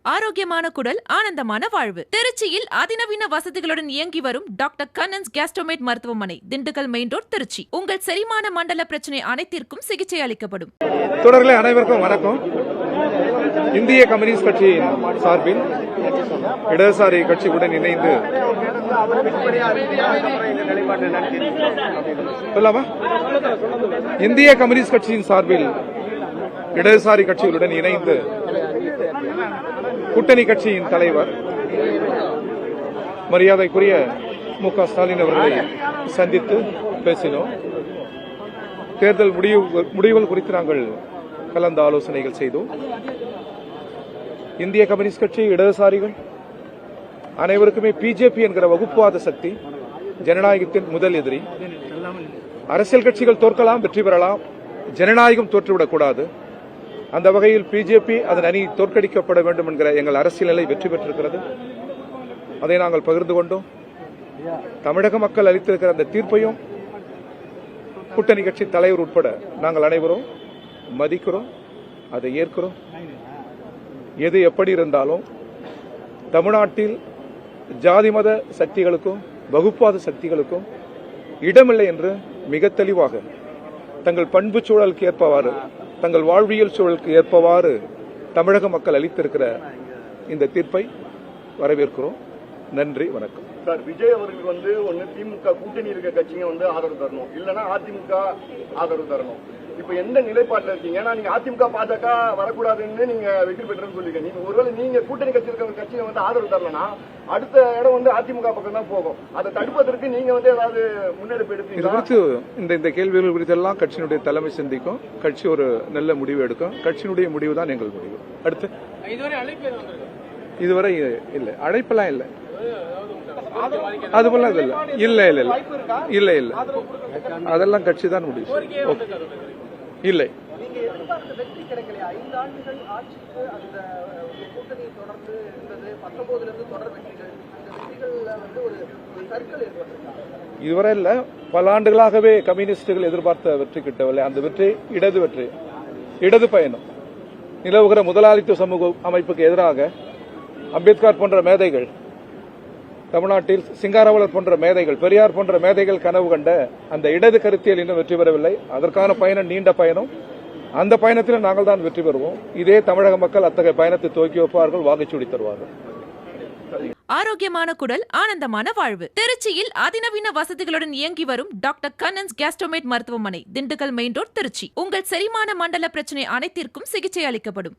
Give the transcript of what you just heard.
ஆரோக்கியமான குடல், ஆனந்தமான வாழ்வு. திருச்சியில் அதிநவீன வசதிகளுடன் இயங்கி வரும் டாக்டர் கண்ணன்ஸ் கேஸ்ட்ரோமேட் மருத்துவமனை, திண்டுக்கல் மெயின் ரோட், திருச்சி. உங்கள் செரிமான மண்டல பிரச்சனை அனைத்திற்கும் சிகிச்சை அளிக்கப்படும். தொடர்களே அனைவருக்கும் வணக்கம். இந்திய கம்யூனிஸ்ட் கட்சியின் சார்பில் இடதுசாரி கட்சியுடன் இணைந்து இந்திய கம்யூனிஸ்ட் கட்சியின் சார்பில் இடதுசாரி கட்சிகளுடன் இணைந்து கூட்டணி கட்சியின் தலைவர் மரியாதைக்குரிய மு.க. ஸ்டாலின் அவர்களை சந்தித்து பேசினோம். தேர்தல் முடிவுகள் குறித்து நாங்கள் கலந்து ஆலோசனைகள் செய்தோம். இந்திய கம்யூனிஸ்ட் கட்சி, இடதுசாரிகள் அனைவருக்குமே பிஜேபி என்கிற வகுப்புவாத சக்தி ஜனநாயகத்தின் முதல் எதிரி. அரசியல் கட்சிகள் தோற்கலாம், வெற்றி பெறலாம், ஜனநாயகம் தோற்றுவிடக்கூடாது. அந்த வகையில் பிஜேபி அதன் அணி தோற்கடிக்கப்பட வேண்டும் என்கிற எங்கள் அரசியல் நிலை வெற்றி பெற்றிருக்கிறது. அதை நாங்கள் பகிர்ந்து கொண்டோம். தமிழக மக்கள் அளித்திருக்கிற அந்த தீர்ப்பையும் கூட்டணி கட்சி தலைவர் உட்பட நாங்கள் அனைவரும் மதிக்கிறோம், அதை ஏற்கிறோம். எது எப்படி இருந்தாலும் தமிழ்நாட்டில் ஜாதி மத சக்திகளுக்கும் வகுப்பாத சக்திகளுக்கும் இடமில்லை என்று மிக தெளிவாக தங்கள் பண்பு சூழலுக்கு ஏற்பவாறு, தங்கள் வாழ்வியல் சூழலுக்கு ஏற்பவாறு தமிழக மக்கள் அளித்திருக்கிற இந்த தீர்ப்பை வரவேற்கிறோம். நன்றி, வணக்கம். சார், விஜய் அவர்களுக்கு ஒன்னு திமுக கூட்டணி இருக்க கட்சிங்க ஆதரவு தரணும், இல்லன்னா அதிமுக ஆதரவு தரணும். இப்ப எந்த நிலைப்பாட்டில் இருக்கீங்க? ஏன்னா நீங்க அதிமுக பாஜக வரக்கூடாதுன்னு நீங்க வெற்றி பெற்றுன்னு சொல்லிருக்கீங்க. நீங்க ஒருவேளை நீங்க கூட்டணி கட்சி இருக்கிற கட்சியை ஆதரவு தரலன்னா அடுத்த இடம் அதிமுக பக்கம் தான் போகும். அதை தடுப்பதற்கு நீங்க ஏதாவது முன்னெடுப்பு எடுப்பீங்க? இது குறித்து இந்த கேள்விகள் குறித்தெல்லாம் கட்சியினுடைய தலைமை சிந்திக்கும். கட்சி ஒரு நல்ல முடிவு எடுக்கும். கட்சியினுடைய முடிவு தான் எங்கள் முடிவு. அடுத்து இதுவரை இல்லை, அழைப்பெல்லாம் இல்லை, அதுபோல இல்ல இல்ல இல்ல இல்ல இல்ல அதெல்லாம் கட்சி தான் முடிவு. இல்லை, இதுவரை இல்ல, பல ஆண்டுகளாகவே கம்யூனிஸ்டுகள் எதிர்பார்த்த வெற்றி கிட்டவில்லை. அந்த வெற்றி இடது பயணம். நிலவுகிற முதலாளித்துவ சமூக அமைப்புக்கு எதிராக அம்பேத்கர் போன்ற மேதைகள், தமிழ்நாட்டில் சிங்காரவலர் போன்ற மேதைகள், பெரியார் போன்ற மேதைகள் கனவு கண்ட அந்த இடது கருத்தியல் இன்னும் வெற்றி பெறவில்லை. அதற்கான பயணம் நீண்ட பயணம். அந்த பயணத்தில் நாங்கள் தான் வெற்றி பெறுவோம். இதே தமிழக மக்கள் அத்தகைய பயணத்தை துவக்கி வைப்பார்கள், வாகைச்சூடி தருவார்கள். ஆரோக்கியமான குடல், ஆனந்தமான வாழ்வு. திருச்சியில் அதிநவீன வசதிகளுடன் இயங்கி வரும் டாக்டர் கண்ணன்ஸ் கேஸ்ட்ரோமேட் மருத்துவமனை, திண்டுக்கல் மெயின் ரோட், திருச்சி. உங்கள் செரிமான மண்டல பிரச்சனை அனைத்திற்கும் சிகிச்சை அளிக்கப்படும்.